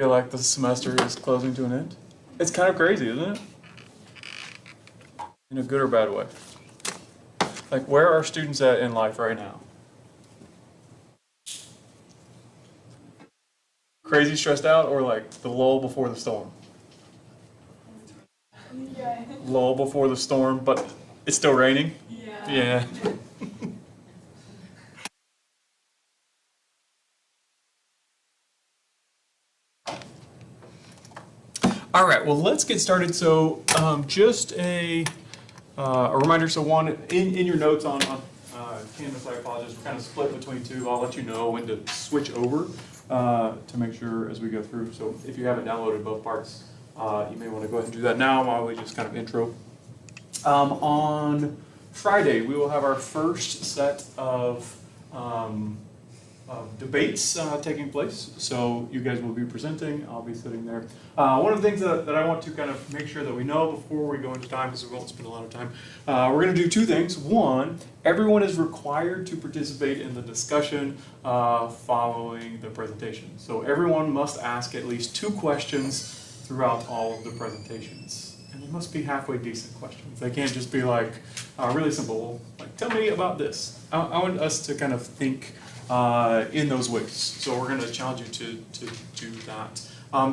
feel like the semester is closing to an end? It's kind of crazy, isn't it? In a good or bad way. Like, where are students at in life right now? Crazy stressed out, or like the lull before the storm? Yeah. Lull before the storm, but it's still raining? Yeah. Yeah. All right, well, let's get started. So just a reminder, so one, in your notes on Canvas, I apologize, we're kind of split between two. I'll let you know when to switch over to make sure as we go through. So if you haven't downloaded both parts, you may want to go ahead and do that now while we just kind of intro. On Friday, we will have our first set of debates taking place. So you guys will be presenting, I'll be sitting there. One of the things that I want to kind of make sure that we know before we go into time, because we won't spend a lot of time, we're going to do two things. One, everyone is required to participate in the discussion following the presentation. So everyone must ask at least 2 questions throughout all of the presentations. And they must be halfway decent questions. They can't just be like really simple, like tell me about this. I want us to kind of think in those ways. So we're going to challenge you to do that.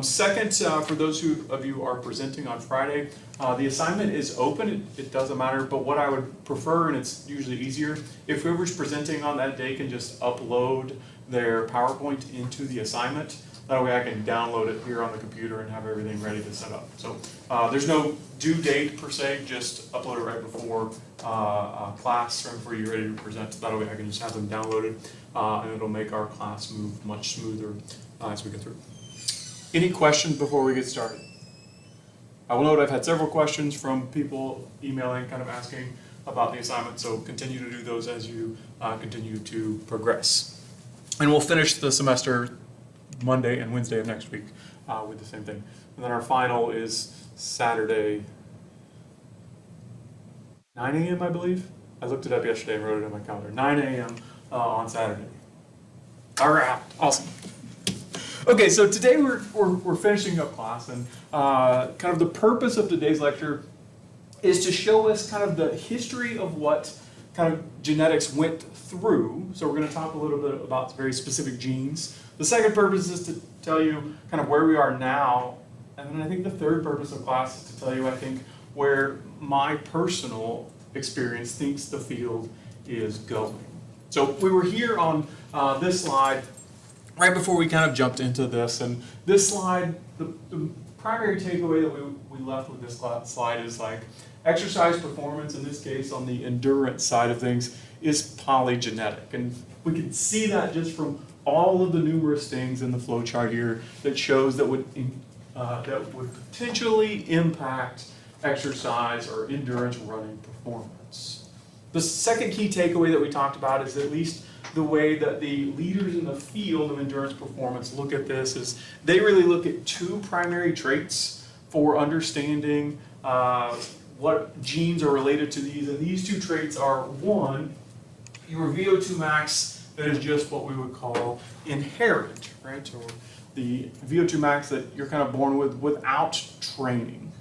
Second, for those of you who are presenting on Friday, the assignment is open. It doesn't matter, but what I would prefer, and it's usually easier, if whoever's presenting on that day can just upload their PowerPoint into the assignment. That way I can download it here on the computer and have everything ready to set up. So there's no due date per se, just upload it right before class, right before you're ready to present. That way I can just have them downloaded and it'll make our class move much smoother as we go through. Any questions before we get started? I will note I've had several questions from people emailing, kind of asking about the assignment, so continue to do those as you continue to progress. And we'll finish the semester Monday and Wednesday of next week with the same thing. And then our final is Saturday, 9 a.m. I believe. I looked it up yesterday and wrote it in my calendar. 9 a.m. On Saturday. All right, awesome. Okay, so today we're finishing up class, and kind of the purpose of today's lecture is to show us kind of the history of what kind of genetics went through. So we're going to talk a little bit about very specific genes. The second purpose is to tell you kind of where we are now, and then I think the third purpose of class is to tell you, I think, where my personal experience thinks the field is going. So we were here on this slide right before we kind of jumped into this, and this slide, the primary takeaway that we left with this slide is like exercise performance, in this case on the endurance side of things, is polygenetic. And we can see that just from all of the numerous things in the flow chart here that shows that would potentially impact exercise or endurance running performance. The second key takeaway that we talked about is at least the way that the leaders in the field of endurance performance look at this is they really look at 2 primary traits for understanding what genes are related to these. And these 2 traits are, one, your VO2 max that is just what we would call inherent, right? Or the VO2 max that you're kind of born with without training.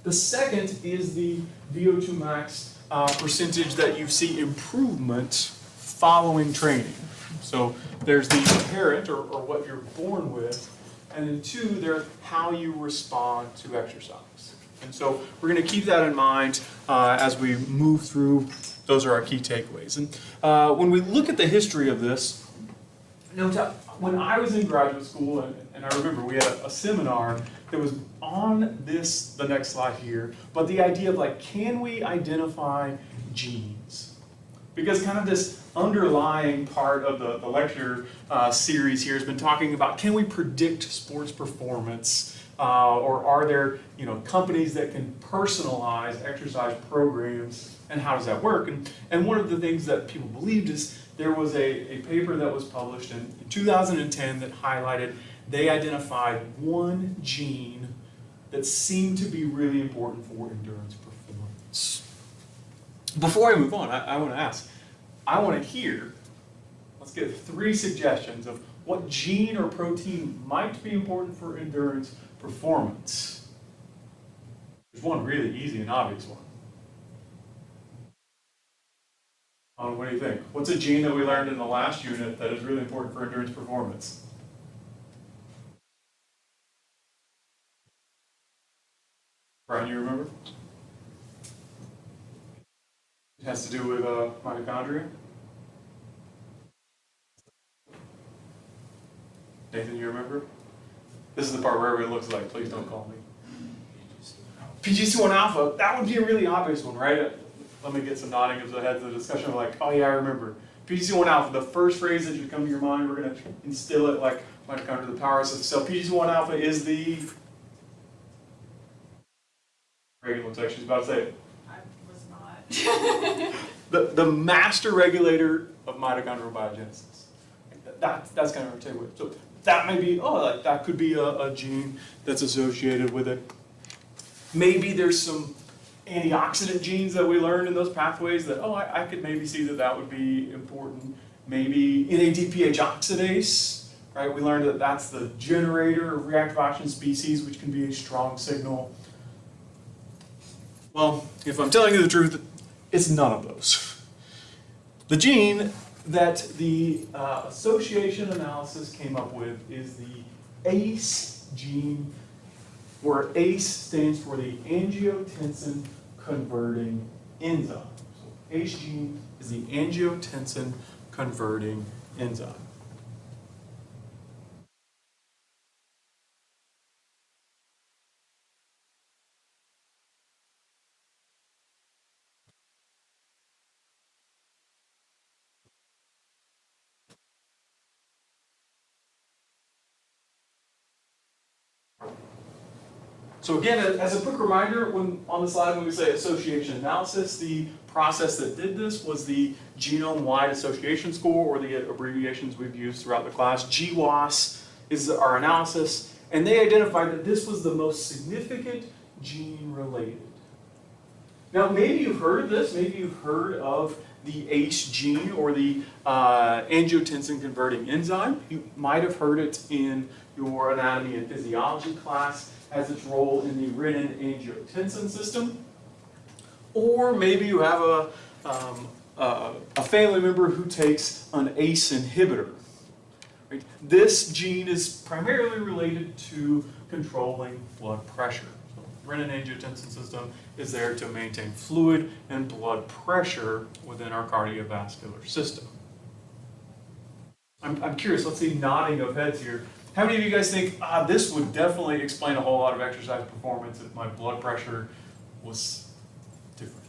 The second is the VO2 max percentage that you see improvement following training. So there's the inherent, or what you're born with, and then 2, there's how you respond to exercise. And so we're going to keep that in mind as we move through. Those are our key takeaways. And when we look at the history of this, when I was in graduate school, and I remember we had a seminar that was on this, the next slide here, but the idea of like, can we identify genes? Because kind of this underlying part of the lecture series here has been talking about, can we predict sports performance? Or are there companies that can personalize exercise programs, and how does that work? And one of the things that people believed is there was a paper that was published in 2010 that highlighted they identified one gene that seemed to be really important for endurance performance. Before I move on, I want to ask, I want to hear, let's get 3 suggestions of what gene or protein might be important for endurance performance? There's one really easy and obvious one. What do you think? What's a gene that we learned in the last unit that is really important for endurance performance? Brian, you remember? It has to do with mitochondria. Nathan, you remember? This is the part where everyone looks like, please don't call me. PGC1 alpha, that would be a really obvious one, right? Let me get some nodding of the heads of the discussion, like, oh yeah, I remember. PGC1 alpha, the first phrase that should come to your mind, we're going to instill it like mitochondria, the power system. So PGC1 alpha is the... Reagan looks like she's about to say it. I was not. The master regulator of mitochondrial biogenesis. That's kind of our takeaway. So that may be, like that could be a gene that's associated with it. Maybe there's some antioxidant genes that we learned in those pathways that, I could maybe see that would be important. Maybe NADPH oxidase, right? We learned that that's the generator of reactive oxygen species, which can be a strong signal. Well, if I'm telling you the truth, it's none of those. The gene that the association analysis came up with is the ACE gene, where ACE stands for the angiotensin converting enzyme. So ACE gene is the angiotensin converting enzyme. So again, as a quick reminder, when on the slide when we say association analysis, the process that did this was the genome-wide association score, or the abbreviations we've used throughout the class. GWAS is our analysis, and they identified that this was the most significant gene related. Now, maybe you've heard of this. Maybe you've heard of the ACE gene, or the angiotensin converting enzyme. You might have heard it in your anatomy and physiology class, has its role in the renin-angiotensin system. Or maybe you have a family member who takes an ACE inhibitor. Right? This gene is primarily related to controlling blood pressure. So renin-angiotensin system is there to maintain fluid and blood pressure within our cardiovascular system. I'm curious, let's see nodding of heads here. How many of you guys think, this would definitely explain a whole lot of exercise performance if my blood pressure was different?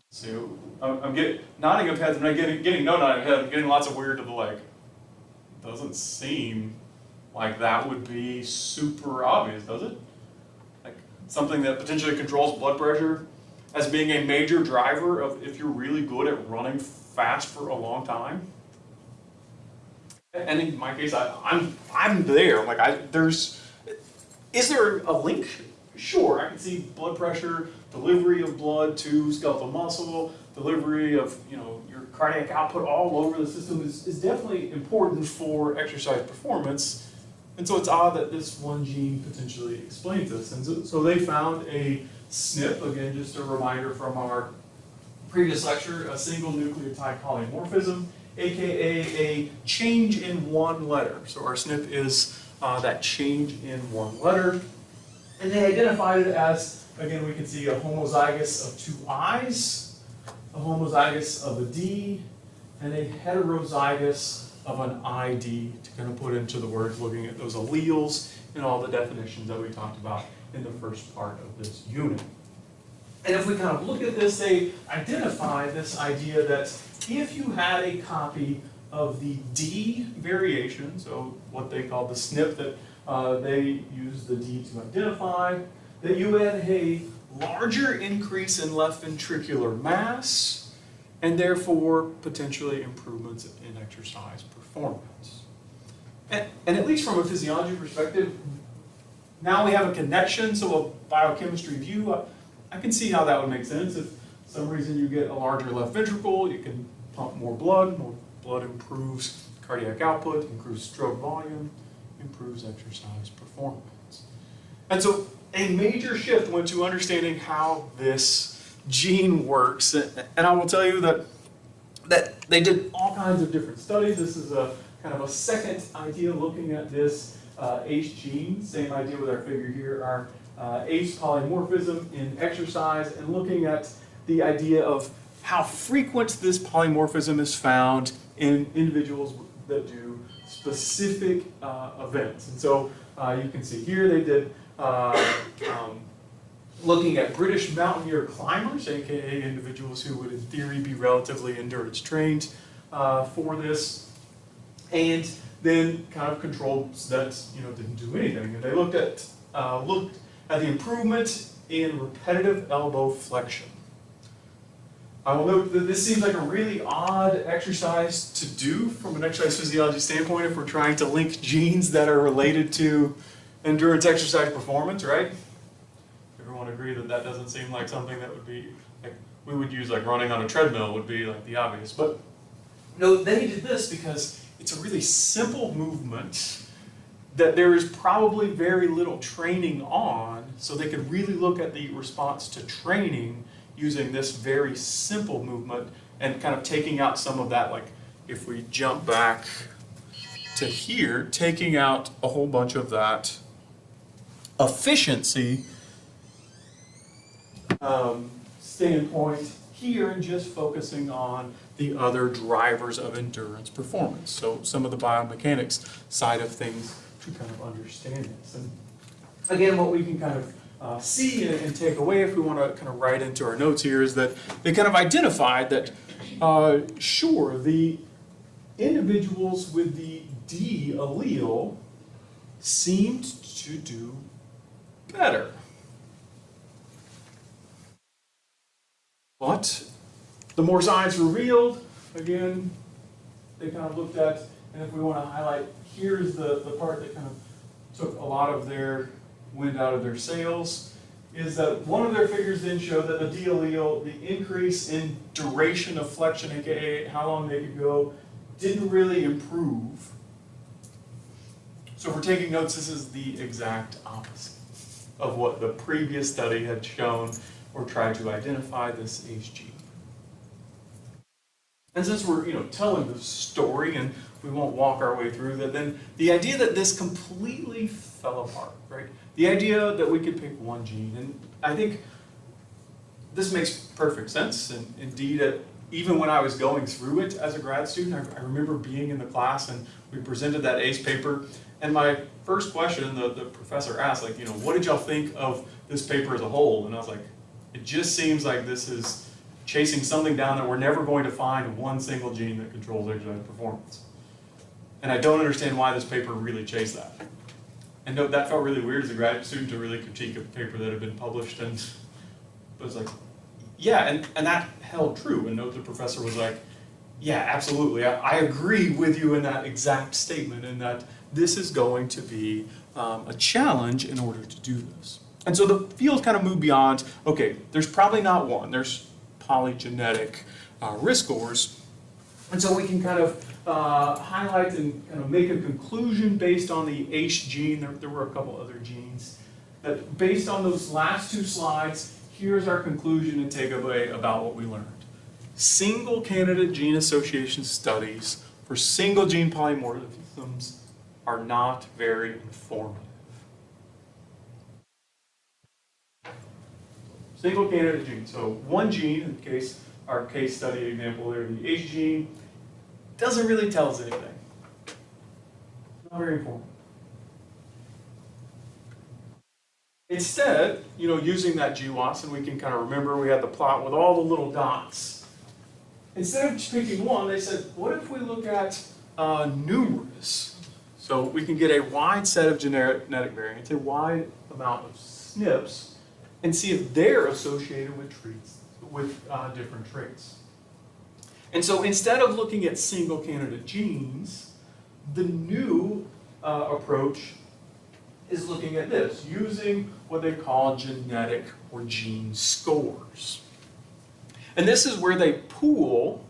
So I'm getting nodding of heads, I'm not getting no nodding of heads, I'm getting lots of weird to the leg. Doesn't seem like that would be super obvious, does it? Like something that potentially controls blood pressure as being a major driver of if you're really good at running fast for a long time. And in my case, I'm there. Like is there a link? Sure, I can see blood pressure, delivery of blood to skeletal muscle, delivery of your cardiac output all over the system is definitely important for exercise performance. And so it's odd that this one gene potentially explains this. And so they found a SNP, again, just a reminder from our previous lecture, a single nucleotide polymorphism, aka a change in one letter. So our SNP is that change in one letter. And they identified it as, again, we can see a homozygous of two I's, a homozygous of a D, and a heterozygous of an ID, to kind of put into the words, looking at those alleles and all the definitions that we talked about in the first part of this unit. And if we kind of look at this, they identify this idea that if you had a copy of the D variation, so what they call the SNP that they use the D to identify, that you had a larger increase in left ventricular mass, and therefore potentially improvements in exercise performance. And at least from a physiology perspective, now we have a connection, so a biochemistry view, I can see how that would make sense. If some reason you get a larger left ventricle, you can pump more blood improves cardiac output, improves stroke volume, improves exercise performance. And so a major shift went to understanding how this gene works. And I will tell you that they did all kinds of different studies. This is a kind of a second idea looking at this ACE gene. Same idea with our figure here, our ACE polymorphism in exercise, and looking at the idea of how frequent this polymorphism is found in individuals that do specific events. And so you can see here they did looking at British mountaineer climbers, aka individuals who would in theory be relatively endurance trained for this, and then kind of controls that didn't do anything. And they looked at the improvement in repetitive elbow flexion. I will note that this seems like a really odd exercise to do from an exercise physiology standpoint if we're trying to link genes that are related to endurance exercise performance, right? Everyone agree that that doesn't seem like something that would be, like, we would use like running on a treadmill would be like the obvious. But no, they did this because it's a really simple movement that there is probably very little training on, so they could really look at the response to training using this very simple movement and kind of taking out some of that, like if we jump back to here, taking out a whole bunch of that efficiency standpoint here and just focusing on the other drivers of endurance performance. So some of the biomechanics side of things to kind of understand this. And again, what we can kind of see and take away if we want to kind of write into our notes here is that they kind of identified that, sure, the individuals with the D allele seemed to do better. But the more science revealed, again, they kind of looked at, and if we want to highlight, here's the part that kind of took a lot of their wind out of their sails, is that one of their figures then showed that the D allele, the increase in duration of flexion, aka how long they could go, didn't really improve. So if we're taking notes, this is the exact opposite of what the previous study had shown or tried to identify this ACE gene. And since we're telling the story and we won't walk our way through that, then the idea that this completely fell apart, right? The idea that we could pick one gene, and I think this makes perfect sense, and indeed, even when I was going through it as a grad student, I remember being in the class and we presented that ACE paper, and my first question, the professor asked, like, what did y'all think of this paper as a whole? And I was like, it just seems like this is chasing something down that we're never going to find one single gene that controls exercise performance. And I don't understand why this paper really chased that. And no, that felt really weird as a graduate student to really critique a paper that had been published, but it was like, yeah, and that held true. And note the professor was like, yeah, absolutely, I agree with you in that exact statement, and that this is going to be a challenge in order to do this. And so the field kind of moved beyond, okay, there's probably not one, there's polygenetic risk scores. And so we can kind of highlight and kind of make a conclusion based on the ACE gene. There were a couple other genes. That based on those last two slides, here's our conclusion and takeaway about what we learned. Single candidate gene association studies for single gene polymorphisms are not very informative. Single candidate gene. So one gene, in case our case study example there, the ACE gene, doesn't really tell us anything. Not very informative. Instead, using that GWAS, and we can kind of remember we had the plot with all the little dots. Instead of picking one, they said, what if we look at numerous? So we can get a wide set of genetic variants, a wide amount of SNPs, and see if they're associated with different traits. And so instead of looking at single candidate genes, the new approach is looking at this, using what they call genetic or gene scores. And this is where they pool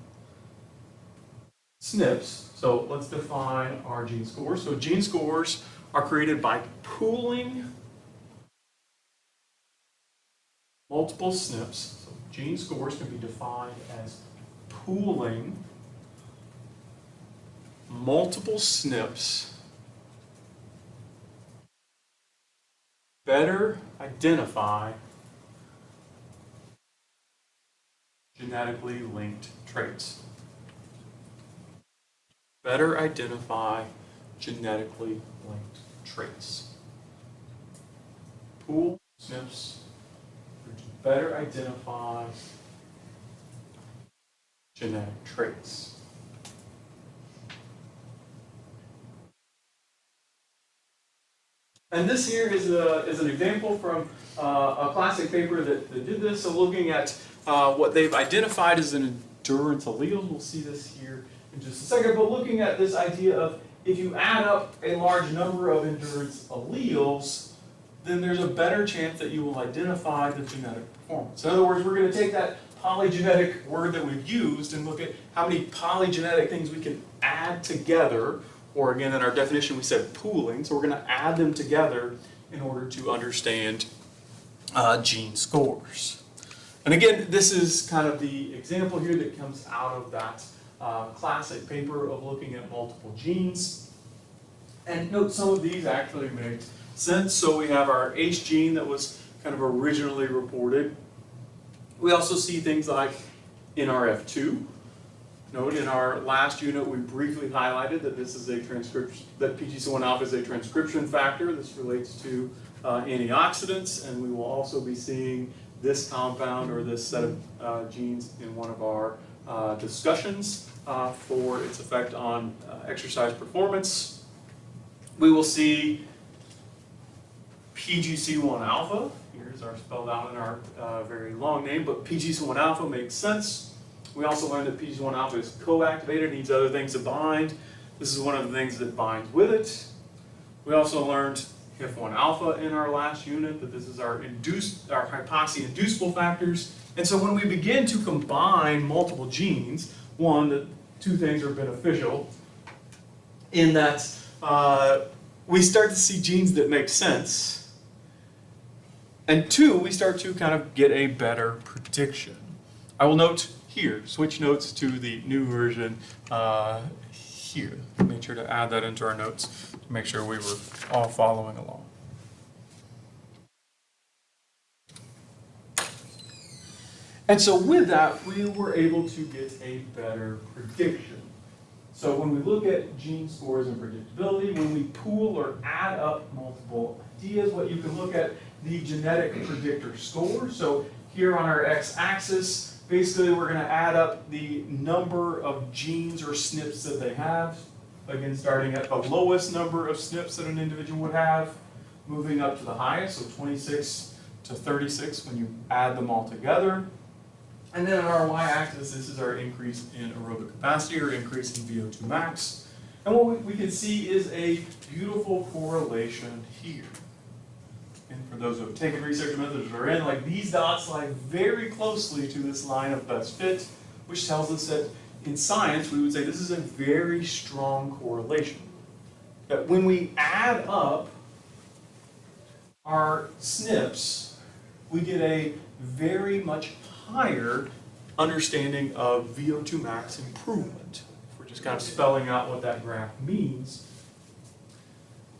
SNPs. So let's define our gene scores. So gene scores are created by pooling multiple SNPs. So gene scores can be defined as pooling multiple SNPs better identify genetically linked traits. Better identify genetically linked traits. Pool SNPs to better identify genetic traits. And this here is an example from a classic paper that did this. So looking at what they've identified as an endurance allele. We'll see this here in just a second. But looking at this idea of if you add up a large number of endurance alleles, then there's a better chance that you will identify the genetic performance. In other words, we're going to take that polygenetic word that we've used and look at how many polygenetic things we can add together. Or again, in our definition, we said pooling, so we're going to add them together in order to understand gene scores. And again, this is kind of the example here that comes out of that classic paper of looking at multiple genes. And note some of these actually make sense. So we have our H gene that was kind of originally reported. We also see things like NRF2. Note in our last unit we briefly highlighted that this is a transcription, that PGC1 alpha is a transcription factor. This relates to antioxidants, and we will also be seeing this compound or this set of genes in one of our discussions for its effect on exercise performance. We will see PGC1 alpha. Here's our spelled out in our very long name, but PGC1 alpha makes sense. We also learned that PGC1 alpha is co-activated, needs other things to bind. This is one of the things that binds with it. We also learned HIF1 alpha in our last unit, that this is our hypoxia-inducible factors. And so when we begin to combine multiple genes, one, that two things are beneficial in that we start to see genes that make sense, and two, we start to kind of get a better prediction. I will note here, switch notes to the new version here. Make sure to add that into our notes to make sure we were all following along. And so with that, we were able to get a better prediction. So when we look at gene scores and predictability, when we pool or add up multiple ideas, what you can look at the genetic predictor score. So here on our x-axis, basically, we're going to add up the number of genes or SNPs that they have. Again, starting at the lowest number of SNPs that an individual would have, moving up to the highest, so 26 to 36 when you add them all together. And then on our y-axis, this is our increase in aerobic capacity or increase in VO2 max. And what we can see is a beautiful correlation here. And for those who have taken research methods or are in, like these dots lie very closely to this line of best fit, which tells us that in science we would say this is a very strong correlation. That when we add up our SNPs, we get a very much higher understanding of VO2 max improvement. If we're just kind of spelling out what that graph means.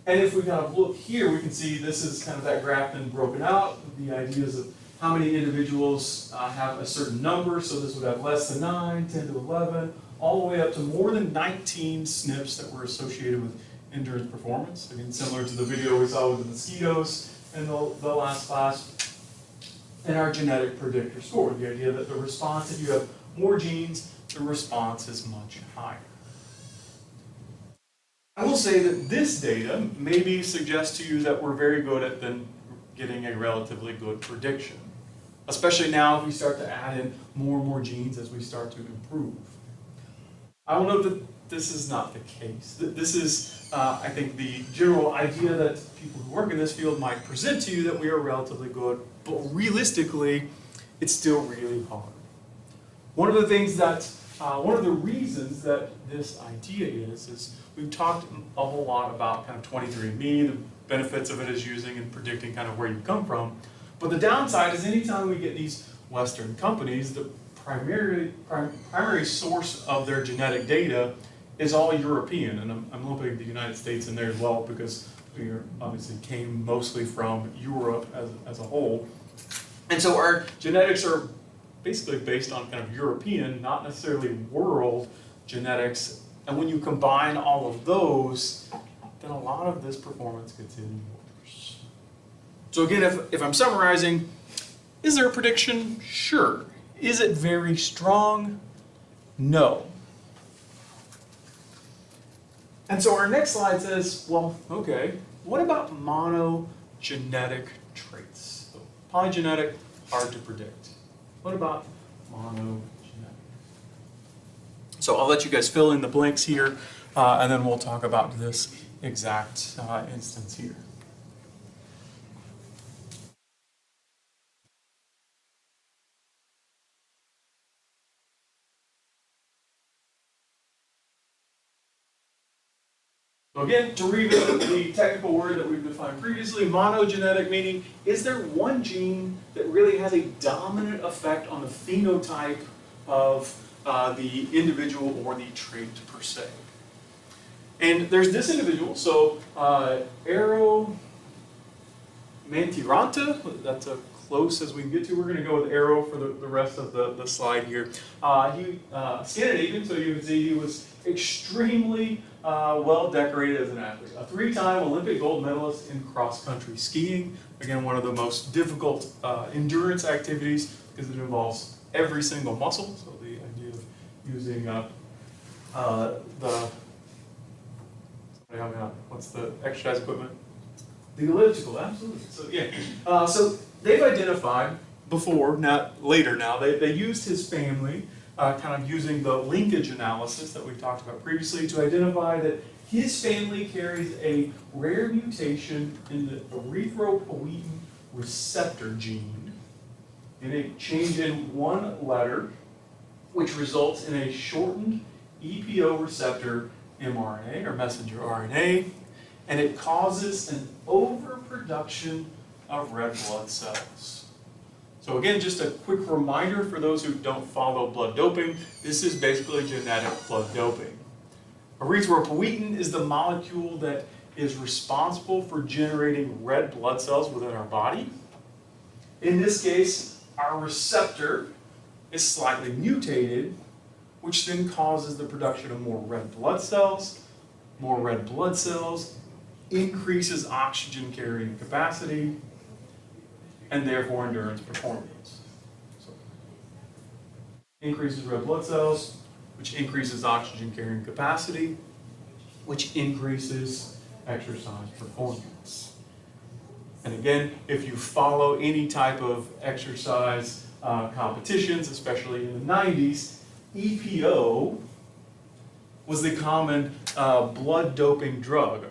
And if we kind of look here, we can see this is kind of that graph then broken out. The ideas of how many individuals have a certain number. So this would have less than 9, 10 to 11, all the way up to more than 19 SNPs that were associated with endurance performance. Again, similar to the video we saw with the mosquitoes in the last class. And our genetic predictor score, the idea that the response, if you have more genes, the response is much higher. I will say that this data maybe suggests to you that we're very good at then getting a relatively good prediction, especially now if we start to add in more and more genes as we start to improve. I will note that this is not the case. This is, I think, the general idea that people who work in this field might present to you that we are relatively good, but realistically, it's still really hard. One of the things that, one of the reasons that this idea is we've talked a whole lot about kind of 23andMe, the benefits of it is using and predicting kind of where you come from. But the downside is anytime we get these Western companies, the primary source of their genetic data is all European, and I'm lumping the United States in there as well because we obviously came mostly from Europe as a whole. And so our genetics are basically based on kind of European, not necessarily world genetics. And when you combine all of those, then a lot of this performance gets even worse. So again, if I'm summarizing, is there a prediction? Sure. Is it very strong? No. And so our next slide says, well, okay, what about monogenetic traits? So polygenetic, hard to predict. What about monogenetic? So I'll let you guys fill in the blanks here, and then we'll talk about this exact instance here. So again, to revisit the technical word that we've defined previously, monogenetic meaning, is there one gene that really has a dominant effect on the phenotype of the individual or the trait per se? And there's this individual, so Mantiranta, that's as close as we can get to. We're going to go with Arrow for the rest of the slide here. He Scandinavian, so you can see he was extremely well decorated as an athlete. A 3-time Olympic gold medalist in cross-country skiing. Again, one of the most difficult endurance activities because it involves every single muscle. So the idea of using what's the exercise equipment? The elliptical, absolutely. So yeah, so they've identified before, not later now, they used his family, kind of using the linkage analysis that we talked about previously to identify that his family carries a rare mutation in the erythropoietin receptor gene in a change in one letter, which results in a shortened EPO receptor mRNA or messenger RNA, and it causes an overproduction of red blood cells. So again, just a quick reminder for those who don't follow blood doping, this is basically genetic blood doping. Erythropoietin is the molecule that is responsible for generating red blood cells within our body. In this case, our receptor is slightly mutated, which then causes the production of more red blood cells. More red blood cells increases oxygen carrying capacity and therefore endurance performance. So, increases red blood cells, which increases oxygen carrying capacity, which increases exercise performance. And again, if you follow any type of exercise competitions, especially in the 90s, EPO was the common blood doping drug.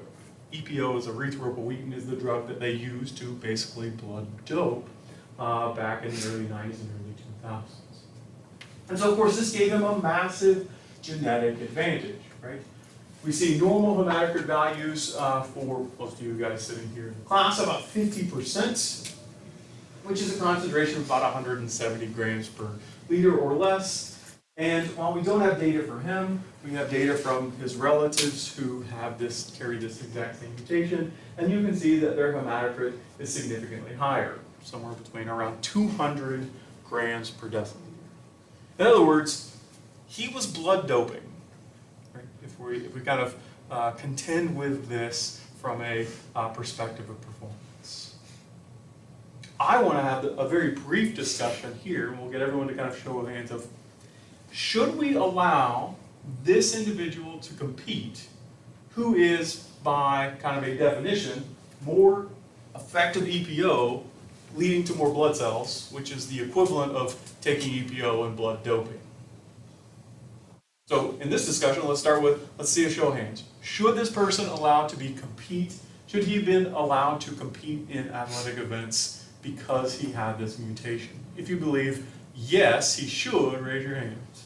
EPO is erythropoietin, is the drug that they used to basically blood dope back in the early 90s and early 2000s. And so of course this gave them a massive genetic advantage, right? We see normal hematocrit values for most of you guys sitting here in the class, about 50%, which is a concentration of about 170 grams per liter or less. And while we don't have data for him, we have data from his relatives who have carry this exact same mutation, and you can see that their hematocrit is significantly higher, somewhere between around 200 grams per deciliter. In other words, he was blood doping. Right? If we kind of contend with this from a perspective of performance. I want to have a very brief discussion here, and we'll get everyone to kind of show of hands of, should we allow this individual to compete who is, by kind of a definition, more effective EPO leading to more blood cells, which is the equivalent of taking EPO and blood doping? So in this discussion, let's see a show of hands. Should this person should he have been allowed to compete in athletic events because he had this mutation? If you believe yes, he should, raise your hands.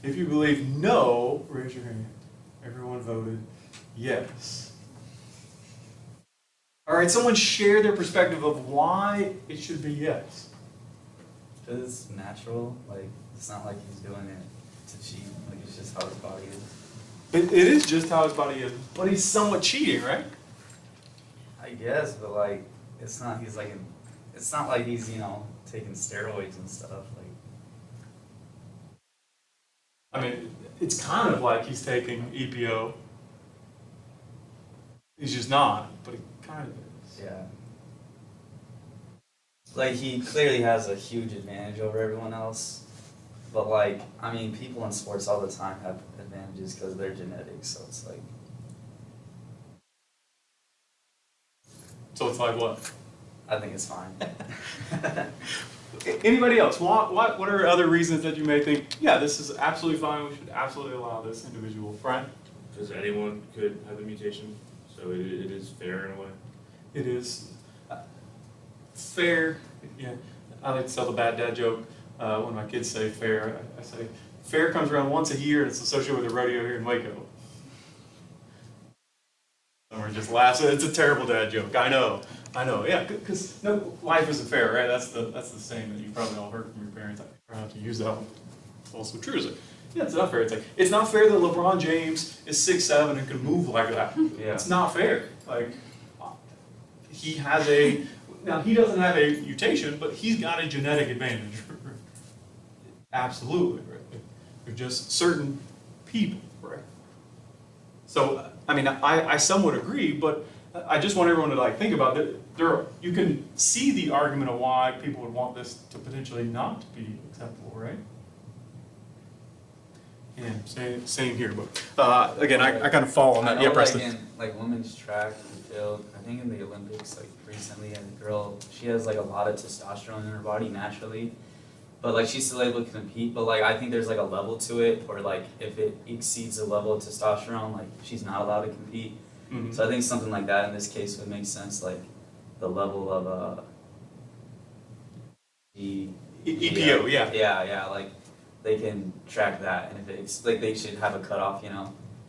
If you believe no, raise your hand. Everyone voted yes. All right, someone share their perspective of why it should be yes. Because it's natural, like, it's not like he's doing it to cheat, like, it's just how his body is. It is just how his body is, but he's somewhat cheating, right? I guess, but like, it's not like he's, taking steroids and stuff, like. I mean, it's kind of like he's taking EPO. He's just not, but he kind of is. Yeah. Like, he clearly has a huge advantage over everyone else, but like, I mean, people in sports all the time have advantages because of their genetics, so it's like. So it's like what? I think it's fine. Anybody else? What are other reasons that you may think, yeah, this is absolutely fine, we should absolutely allow this individual? Brian? Because anyone could have the mutation, so it is fair in a way. It is fair. Yeah, I like to tell the bad dad joke when my kids say fair. I say, fair comes around once a year and it's associated with a rodeo here in Waco. Someone just laughs. It's a terrible dad joke. I know. Yeah, because no, life isn't fair, right? That's the saying that you've probably all heard from your parents. I try not to use that one. It's also true. It's like, yeah, it's not fair. It's like, it's not fair that LeBron James is 6'7" and can move like that. Yeah. It's not fair. Like, he has now he doesn't have a mutation, but he's got a genetic advantage. Absolutely, right? They're just certain people, right? So, I mean, I somewhat agree, but I just want everyone to like think about that. You can see the argument of why people would want this to potentially not be acceptable, right? Yeah, same here, but again, I kind of fall on that. Yeah, Preston. Like in like women's track and field, I think in the Olympics like recently, and the girl, she has like a lot of testosterone in her body naturally, but like she's still able to compete. But like I think there's like a level to it, or like if it exceeds the level of testosterone, like she's not allowed to compete. Mm-hmm. So I think something like that in this case would make sense, like the level of EPO, yeah. Yeah, like they can track that, and if it's like they should have a cutoff,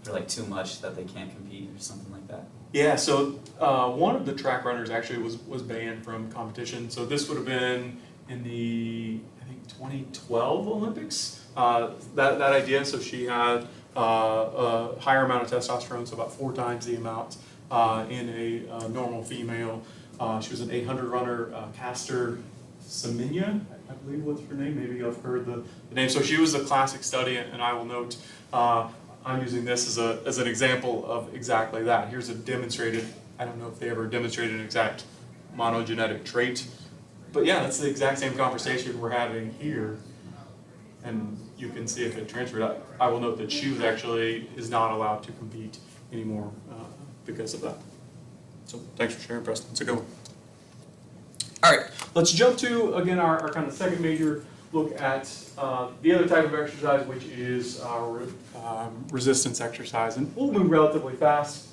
for like too much that they can't compete or something like that. Yeah, so one of the track runners actually was banned from competition. So this would have been in the, I think, 2012 Olympics, that idea. So she had a higher amount of testosterone, so about 4 times the amount in a normal female. She was an 800 runner, Caster Semenya, I believe was her name. Maybe you've heard the name. So she was a classic study, and I will note I'm using this as an example of exactly that. Here's a demonstrated, I don't know if they ever demonstrated an exact monogenetic trait, but yeah, that's the exact same conversation we're having here. And you can see if it transferred. I will note that she is not allowed to compete anymore because of that. So thanks for sharing, Preston. It's a good one. All right, let's jump to, again, our kind of second major look at the other type of exercise, which is resistance exercise. And we'll move relatively fast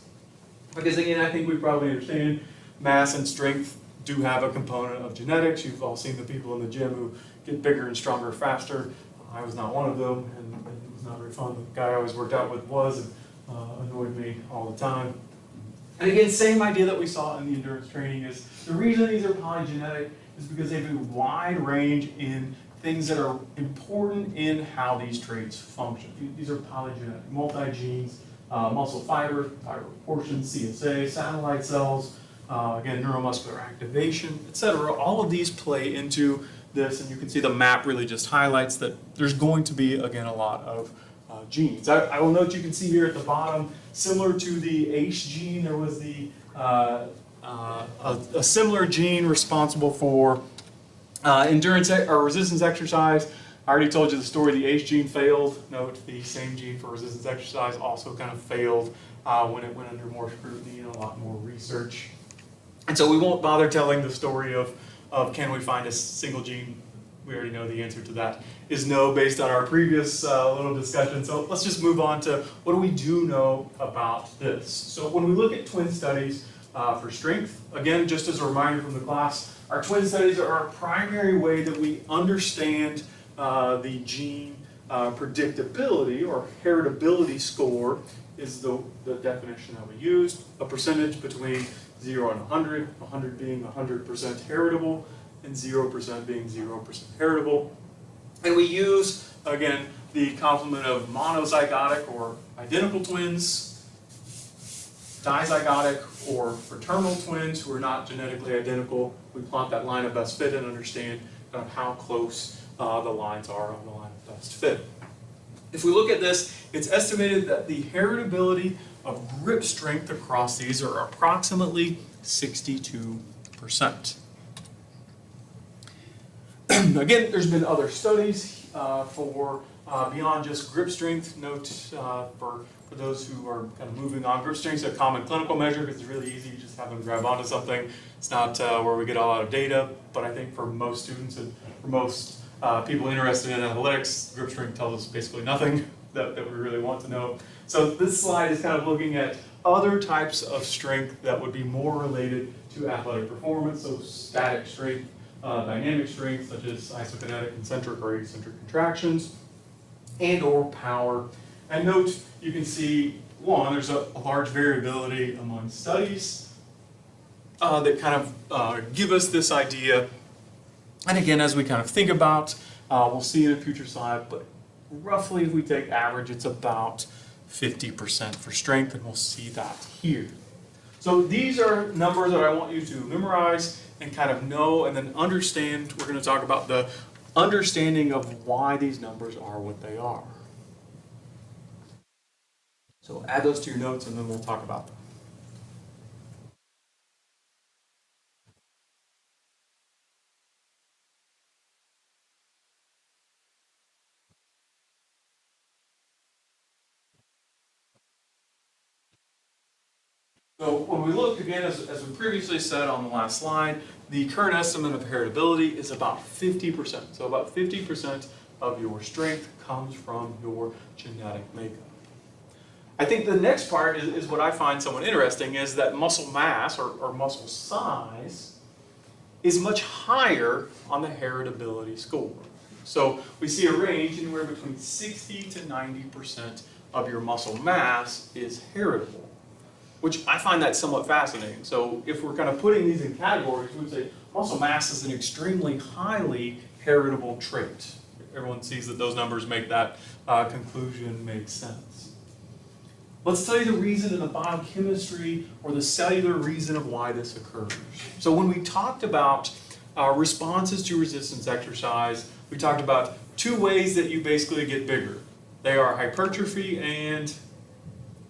because, again, I think we probably understand mass and strength do have a component of genetics. You've all seen the people in the gym who get bigger and stronger faster. I was not one of them, and it was not very fun. The guy I always worked out with was, and annoyed me all the time. And again, same idea that we saw in the endurance training is the reason these are polygenetic is because they have a wide range in things that are important in how these traits function. These are polygenetic, multi-genes, muscle fiber portions, CSA, satellite cells, again, neuromuscular activation, etc. All of these play into this, and you can see the map really just highlights that there's going to be, again, a lot of genes. I will note you can see here at the bottom, similar to the ACE gene, there was a similar gene responsible for endurance or resistance exercise. I already told you the story, the ACE gene failed. Note the same gene for resistance exercise also kind of failed when it went under more scrutiny and a lot more research. And so we won't bother telling the story of can we find a single gene. We already know the answer to that is no, based on our previous little discussion. So let's just move on to what do we do know about this. So when we look at twin studies, for strength. Again, just as a reminder from the class, our twin studies are our primary way that we understand the gene predictability or heritability score is the definition that we used. A percentage between 0 and 100, 100 being 100% heritable, and 0% being 0% heritable. And we use, again, the complement of monozygotic or identical twins, dizygotic or fraternal twins who are not genetically identical. We plot that line of best fit and understand kind of how close the lines are on the line of best fit. If we look at this, it's estimated that the heritability of grip strength across these are approximately 62%. Again, there's been other studies for beyond just grip strength. Note for those who are kind of moving on, grip strength is a common clinical measure because it's really easy. You just have them grab onto something. It's not where we get a lot of data, but I think for most students and for most people interested in athletics, grip strength tells us basically nothing that we really want to know. So this slide is kind of looking at other types of strength that would be more related to athletic performance, so static strength, dynamic strength, such as isokinetic, concentric, or eccentric contractions, and or power. And note, you can see, one, there's a large variability among studies that kind of give us this idea. And again, as we kind of think about, we'll see in a future slide, but roughly if we take average, it's about 50% for strength, and we'll see that here. So these are numbers that I want you to memorize and kind of know and then understand. We're going to talk about the understanding of why these numbers are what they are. So add those to your notes and then we'll talk about them. So when we look again, as we previously said on the last slide, the current estimate of heritability is about 50%. So about 50% of your strength comes from your genetic makeup. I think the next part is what I find somewhat interesting, is that muscle mass or muscle size is much higher on the heritability score. So we see a range anywhere between 60 to 90% of your muscle mass is heritable, which I find that somewhat fascinating. So if we're kind of putting these in categories, we would say muscle mass is an extremely highly heritable trait. Everyone sees that those numbers make that conclusion make sense. Let's tell you the reason in the biochemistry or the cellular reason of why this occurs. So when we talked about responses to resistance exercise, we talked about two ways that you basically get bigger. They are hypertrophy and,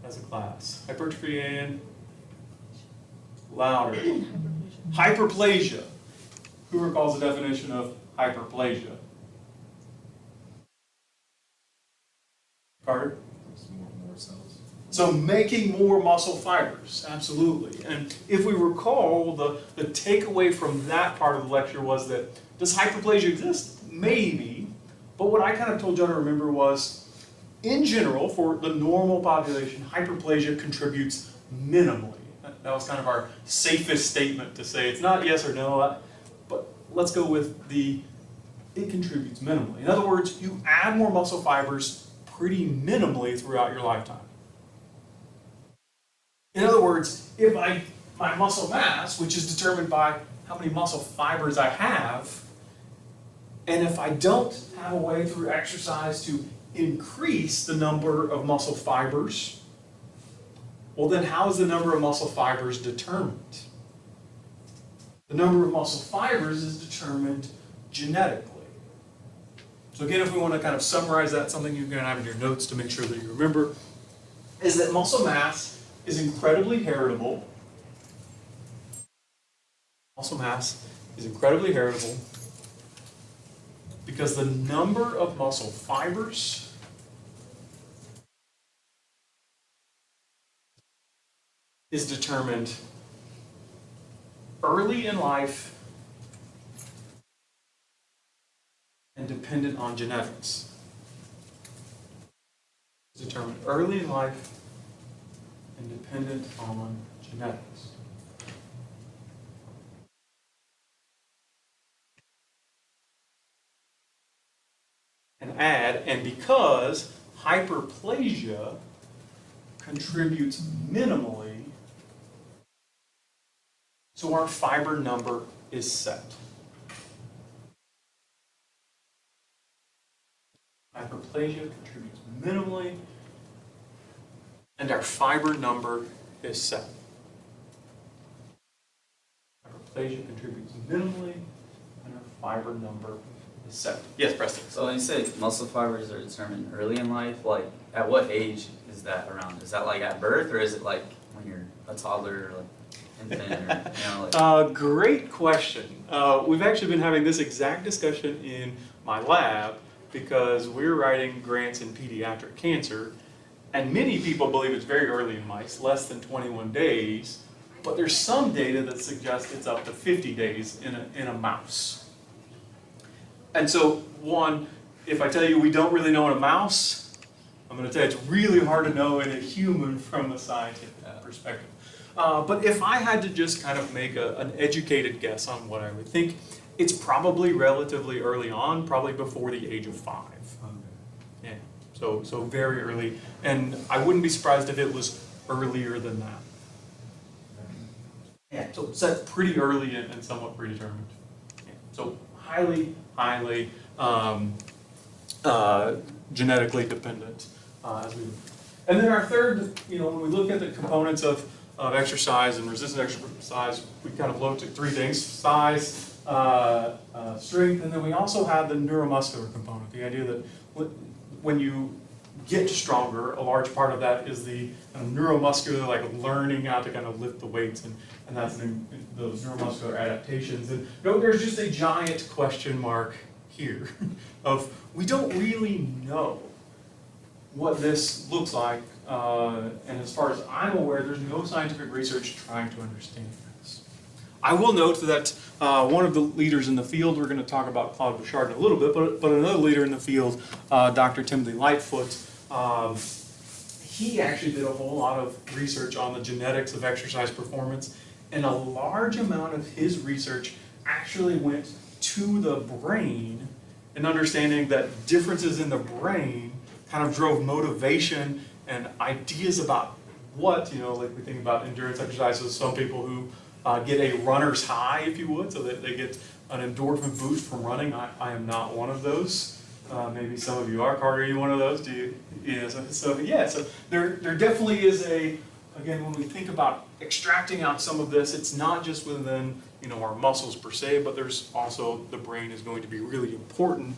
as a class, hypertrophy and louder. Hyperplasia. Who recalls the definition of hyperplasia? Carter? More cells. So making more muscle fibers, absolutely. And if we recall, the takeaway from that part of the lecture was that, does hyperplasia exist? Maybe. But what I kind of told you to remember was, in general, for the normal population, hyperplasia contributes minimally. That was kind of our safest statement to say. It's not yes or no, but let's go with it contributes minimally. In other words, you add more muscle fibers pretty minimally throughout your lifetime. In other words, if my muscle mass, which is determined by how many muscle fibers I have, and if I don't have a way through exercise to increase the number of muscle fibers, well then how is the number of muscle fibers determined? The number of muscle fibers is determined genetically. So again, if we want to kind of summarize that, something you're going to have in your notes to make sure that you remember, is that muscle mass is incredibly heritable. Muscle mass is incredibly heritable because the number of muscle fibers is determined early in life and dependent on genetics. It's determined early in life and dependent on genetics. add, and because hyperplasia contributes minimally, so our fiber number is set. Hyperplasia contributes minimally, and our fiber number is set. Hyperplasia contributes minimally, and our fiber number is set. Yes, Preston? So when you say muscle fibers are determined early in life, like at what age is that around? Is that like at birth, or is it like when you're a toddler or like infant, or like? Great question. We've actually been having this exact discussion in my lab because we're writing grants in pediatric cancer, and many people believe it's very early in mice, less than 21 days, but there's some data that suggests it's up to 50 days in a mouse. And so, one, if I tell you we don't really know in a mouse, I'm going to tell you it's really hard to know in a human from a scientific perspective. But if I had to just kind of make an educated guess on what I would think, it's probably relatively early on, probably before the age of 5. Yeah, so very early, and I wouldn't be surprised if it was earlier than that. Yeah, so it's set pretty early and somewhat predetermined. Yeah, so highly genetically dependent as we. And then our third, when we look at the components of exercise and resistant exercise, we kind of looked at 3 things: size, strength, and then we also had the neuromuscular component. The idea that when you get stronger, a large part of that is the neuromuscular, like learning how to kind of lift the weights, and that's those neuromuscular adaptations. And there's just a giant question mark here of we don't really know what this looks like, and as far as I'm aware, there's no scientific research trying to understand this. I will note that one of the leaders in the field, we're going to talk about Claude Bouchard in a little bit, but another leader in the field, Dr. Timothy Lightfoot, he actually did a whole lot of research on the genetics of exercise performance, and a large amount of his research actually went to the brain and understanding that differences in the brain kind of drove motivation and ideas about what, like we think about endurance exercises, some people who get a runner's high, if you would, so that they get an endorphin boost from running. I am not one of those. Maybe some of you are. Carter, are you one of those? Do you? Yeah. So there definitely is again, when we think about extracting out some of this, it's not just within our muscles per se, but there's also the brain is going to be really important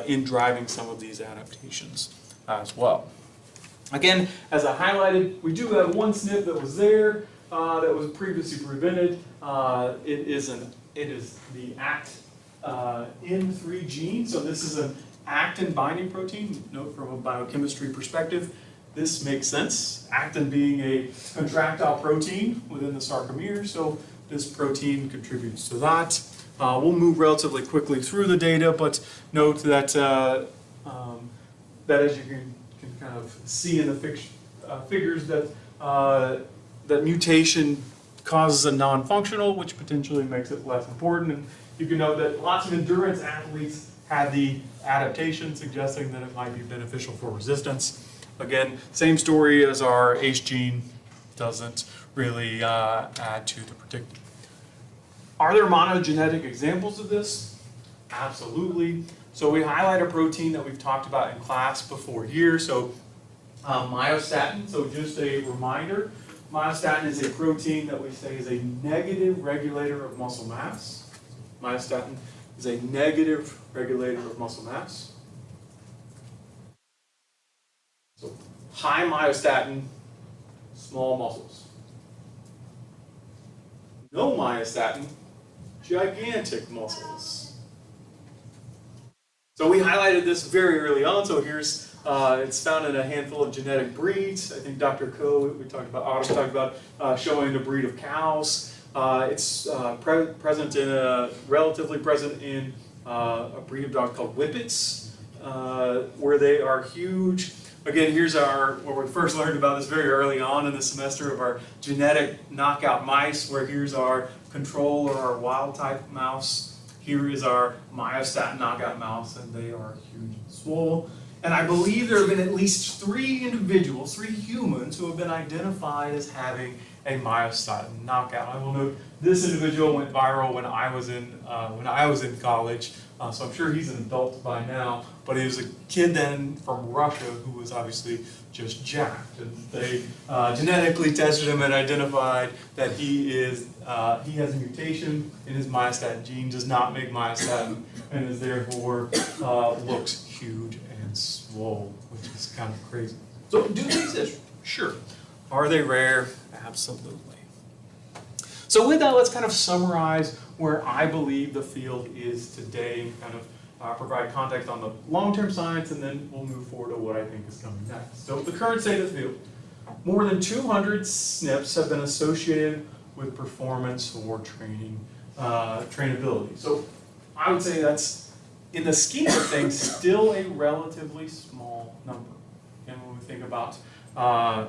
in driving some of these adaptations as well. Again, as I highlighted, we do have one SNP that was there that was previously prevented. It is the ACT-in3 gene. So this is an actin binding protein. Note from a biochemistry perspective, this makes sense. Actin being a contractile protein within the sarcomere, so this protein contributes to that. We'll move relatively quickly through the data, but note that that as you can kind of see in the figures that that mutation causes a non-functional, which potentially makes it less important. And you can note that lots of endurance athletes had the adaptation, suggesting that it might be beneficial for resistance. Again, same story as our ACE gene, doesn't really add to the predictor. Are there monogenetic examples of this? Absolutely. So we highlight a protein that we've talked about in class before here. So myostatin, so just a reminder, myostatin is a protein that we say is a negative regulator of muscle mass. Myostatin is a negative regulator of muscle mass. So high myostatin, small muscles. No myostatin, gigantic muscles. So we highlighted this very early on. So here's, it's found in a handful of genetic breeds. I think Dr. Coe, we talked about, Autumn talked about showing a breed of cows. It's relatively present in a breed of dog called Whippets, where they are huge. Again, here's where we first learned about this very early on in the semester of our genetic knockout mice, where here's our control or our wild type mouse. Here is our myostatin knockout mouse, and they are huge and swole. And I believe there have been at least 3 individuals, 3 humans, who have been identified as having a myostatin knockout. I will note this individual went viral when I was in college, so I'm sure he's an adult by now. But he was a kid then from Russia who was obviously just jacked, and they genetically tested him and identified that he has a mutation in his myostatin gene, does not make myostatin, and is therefore looks huge and swole, which is kind of crazy. So do they exist? Sure. Are they rare? Absolutely. So with that, let's kind of summarize where I believe the field is today, and kind of provide context on the long-term science, and then we'll move forward to what I think is coming next. So the current state of the field: more than 200 SNPs have been associated with performance or training, trainability. So I would say that's, in the scheme of things, still a relatively small number. And when we think about our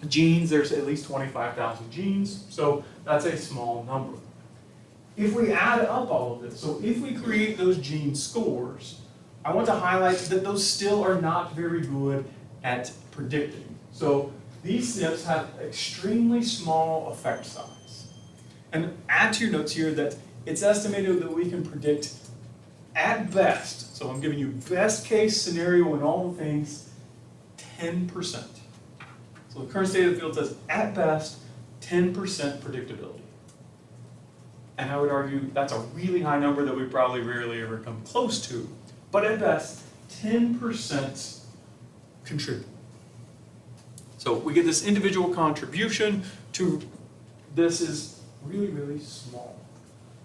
genes, there's at least 25,000 genes, so that's a small number. If we add up all of this, so if we create those gene scores, I want to highlight that those still are not very good at predicting. So these SNPs have extremely small effect size. And add to your notes here that it's estimated that we can predict at best, so I'm giving you best case scenario in all the things, 10%. So the current state of the field says, at best, 10% predictability. And I would argue that's a really high number that we probably rarely ever come close to. But at best, 10% contribute. So we get this individual contribution to this is really, really small.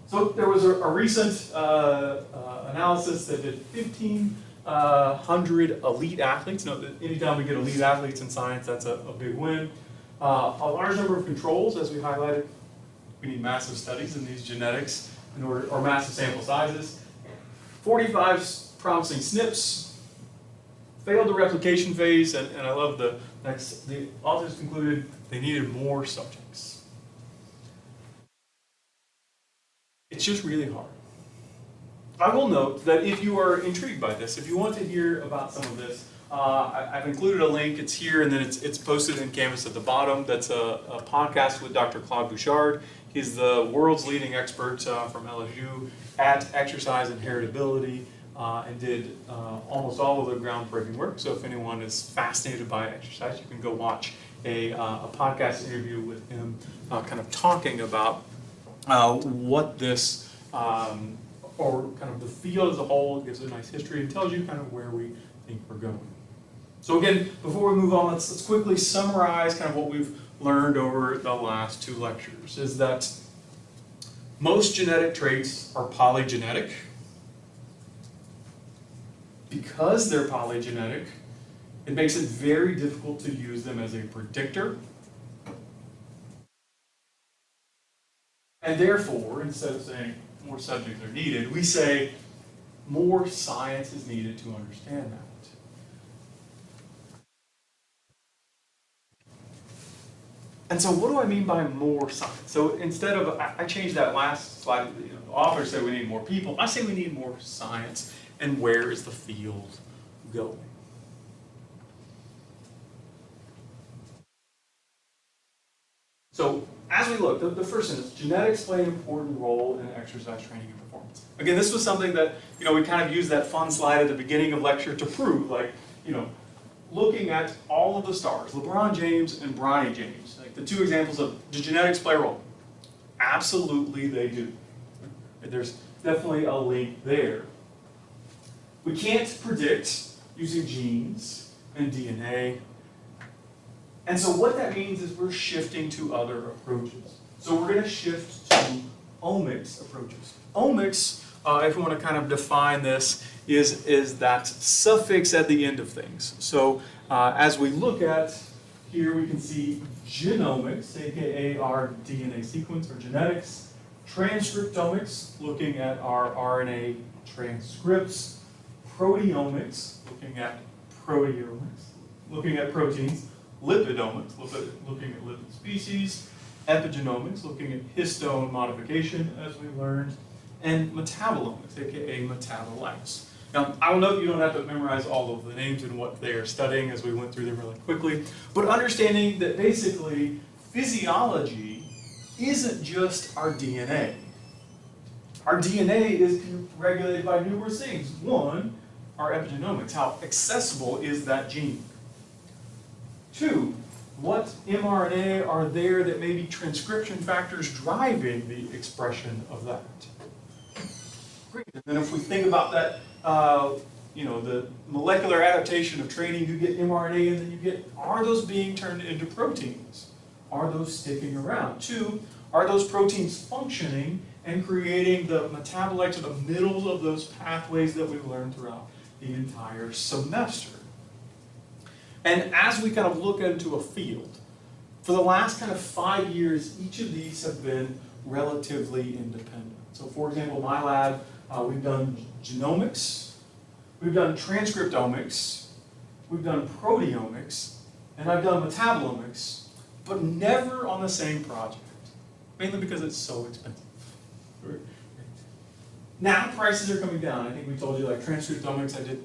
So there was a recent analysis that did 1,500 elite athletes. Note that anytime we get elite athletes in science, that's a big win. A large number of controls, as we highlighted. We need massive studies in these genetics in order, or massive sample sizes. 45 promising SNPs, failed the replication phase, and I love the authors concluded they needed more subjects. It's just really hard. I will note that if you are intrigued by this, if you want to hear about some of this, I've included a link. It's here, and then it's posted in Canvas at the bottom. That's a podcast with Dr. Claude Bouchard. He's the world's leading expert from LSU at exercise and heritability, and did almost all of the groundbreaking work. So if anyone is fascinated by exercise, you can go watch a podcast interview with him, kind of talking about what this, or kind of the field as a whole. It gives a nice history and tells you kind of where we think we're going. So again, before we move on, let's quickly summarize kind of what we've learned over the last 2 lectures. Is that most genetic traits are polygenetic. Because they're polygenetic, it makes it very difficult to use them as a predictor. And therefore, instead of saying more subjects are needed, we say more science is needed to understand that. And so what do I mean by more science? So instead of, I changed that last slide, the authors said we need more people. I say we need more science. And where is the field going? So as we look, the first sentence, genetics play an important role in exercise training and performance. Again, this was something that, we kind of used that fun slide at the beginning of lecture to prove, like, looking at all of the stars, LeBron James and Bronny James, like the 2 examples of, do genetics play a role? Absolutely they do. There's definitely a link there. We can't predict using genes and DNA. And so what that means is we're shifting to other approaches. So we're going to shift to omics approaches. Omics, if we want to kind of define this, is that suffix at the end of things. So as we look at, here we can see genomics, aka our DNA sequence or genetics, transcriptomics, looking at our RNA transcripts, proteomics, looking at proteomics, looking at proteins, lipidomics, looking at lipid species, epigenomics, looking at histone modification, as we learned, and metabolomics, aka metabolites. Now, I will note you don't have to memorize all of the names and what they are studying as we went through them really quickly, but understanding that basically physiology isn't just our DNA. Our DNA is regulated by numerous things. One, our epigenomics, how accessible is that gene? Two, what mRNA are there that may be transcription factors driving the expression of that? Great. And then if we think about that, the molecular adaptation of training, you get mRNA and then you get, are those being turned into proteins? Are those sticking around? Two, are those proteins functioning and creating the metabolites or the middles of those pathways that we've learned throughout the entire semester? And as we kind of look into a field, for the last kind of 5 years, each of these have been relatively independent. So for example, my lab, we've done genomics, we've done transcriptomics, we've done proteomics, and I've done metabolomics, but never on the same project, mainly because it's so expensive. Now prices are coming down. I think we told you, like transcriptomics, I did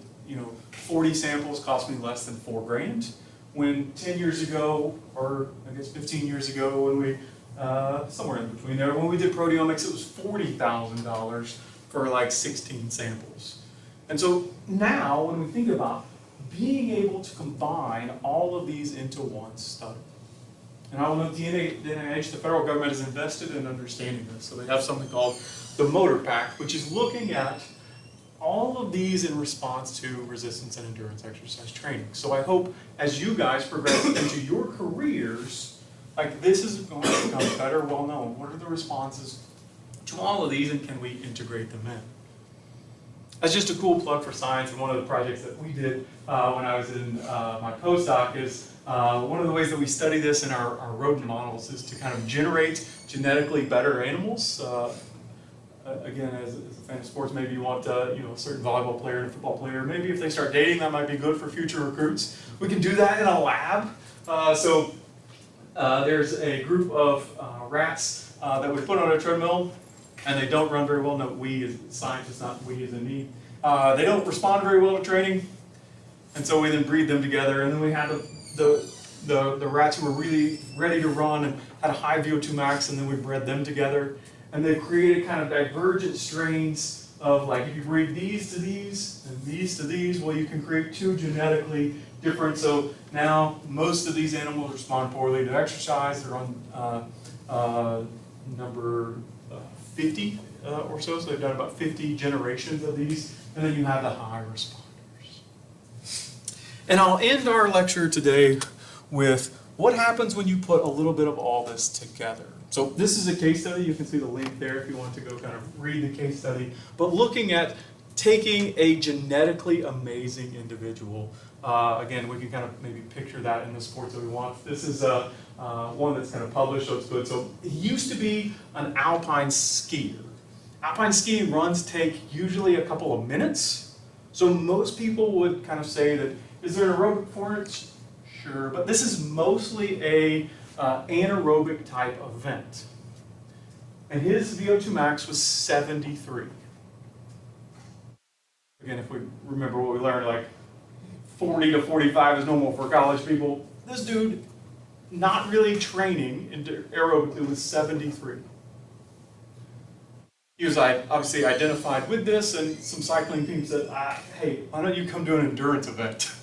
40 samples, cost me less than $4,000. When 10 years ago, or I guess 15 years ago, when we, somewhere in between there, when we did proteomics, it was $40,000 for like 16 samples. And so now, when we think about being able to combine all of these into one study, and I will note the NIH, the federal government, is invested in understanding this. So they have something called the Motor Pact, which is looking at all of these in response to resistance and endurance exercise training. So I hope as you guys progress into your careers, like this is going to become better, well known. What are the responses to all of these, and can we integrate them in? As just a cool plug for science, and one of the projects that we did when I was in my postdoc is one of the ways that we study this in our rodent models is to kind of generate genetically better animals. Again, as a fan of sports, maybe you want a certain volleyball player and a football player. Maybe if they start dating, that might be good for future recruits. We can do that in a lab. There's a group of rats that we put on a treadmill, and they don't run very well. No, we as scientists, not we as in me. They don't respond very well to training, and so we then breed them together. And then we had the rats who were really ready to run and had a high VO2 max, and then we bred them together. And they created kind of divergent strains of, like, if you breed these to these and these to these, well, you can create two genetically different. So now most of these animals respond poorly to exercise. They're on number 50 or so. So they've done about 50 generations of these. And then you have the high responders. And I'll end our lecture today with what happens when you put a little bit of all this together. So this is a case study. You can see the link there if you want to go kind of read the case study. But looking at taking a genetically amazing individual, again, we can kind of maybe picture that in the sports that we want. This is one that's kind of published, so it's good. So he used to be an alpine skier. Alpine skiing runs take usually a couple of minutes. So most people would kind of say that, is there an aerobic performance? Sure, but this is mostly a anaerobic type event. And his VO2 max was 73. Again, if we remember what we learned, like 40 to 45 is normal for college people. This dude, not really training into aerobically, was 73. He was obviously identified with this, and some cycling team said, hey, why don't you come do an endurance event?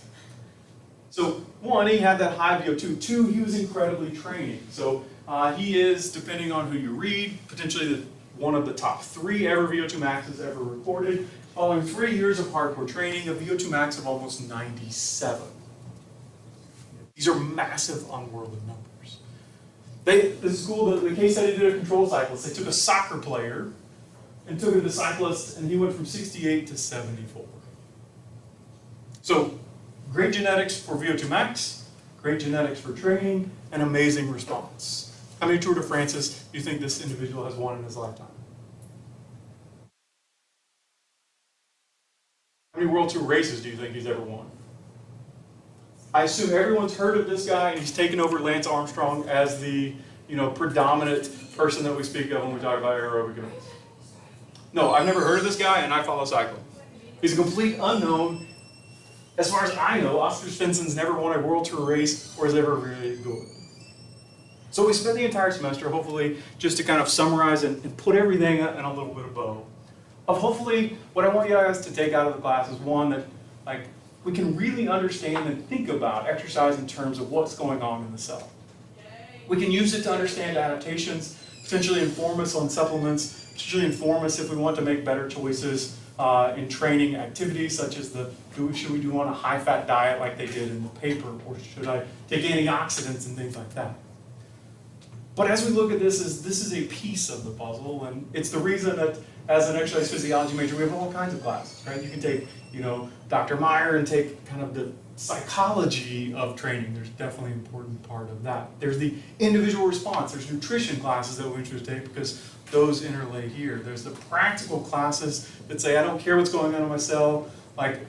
So one, he had that high VO2. Two, he was incredibly training. So he is, depending on who you read, potentially one of the top 3 ever VO2 maxes ever recorded. Following 3 years of hardcore training, a VO2 max of almost 97. These are massive, unworldly numbers. This school, the case study did a control cyclist. They took a soccer player and took him to cyclist, and he went from 68 to 74. So great genetics for VO2 max, great genetics for training, and amazing response. How many Tour de France's do you think this individual has won in his lifetime? How many World Tour races do you think he's ever won? I assume everyone's heard of this guy, and he's taken over Lance Armstrong as the predominant person that we speak of when we talk about aerobic events. No, I've never heard of this guy, and I follow cycling. He's a complete unknown. As far as I know, Oscar Svensson's never won a World Tour race or is ever really good. So we spent the entire semester, hopefully, just to kind of summarize and put everything in a little bit of bow. Of hopefully, what I want you guys to take out of the class is one, that like we can really understand and think about exercise in terms of what's going on in the cell. We can use it to understand adaptations, potentially inform us on supplements, potentially inform us if we want to make better choices in training activities, such as should we do on a high-fat diet like they did in the paper, or should I take antioxidants and things like that. But as we look at this is a piece of the puzzle, and it's the reason that as an exercise physiology major, we have all kinds of classes, right? You can take, Dr. Meyer and take kind of the psychology of training. There's definitely an important part of that. There's the individual response. There's nutrition classes that we should take because those interlay here. There's the practical classes that say, I don't care what's going on in my cell, like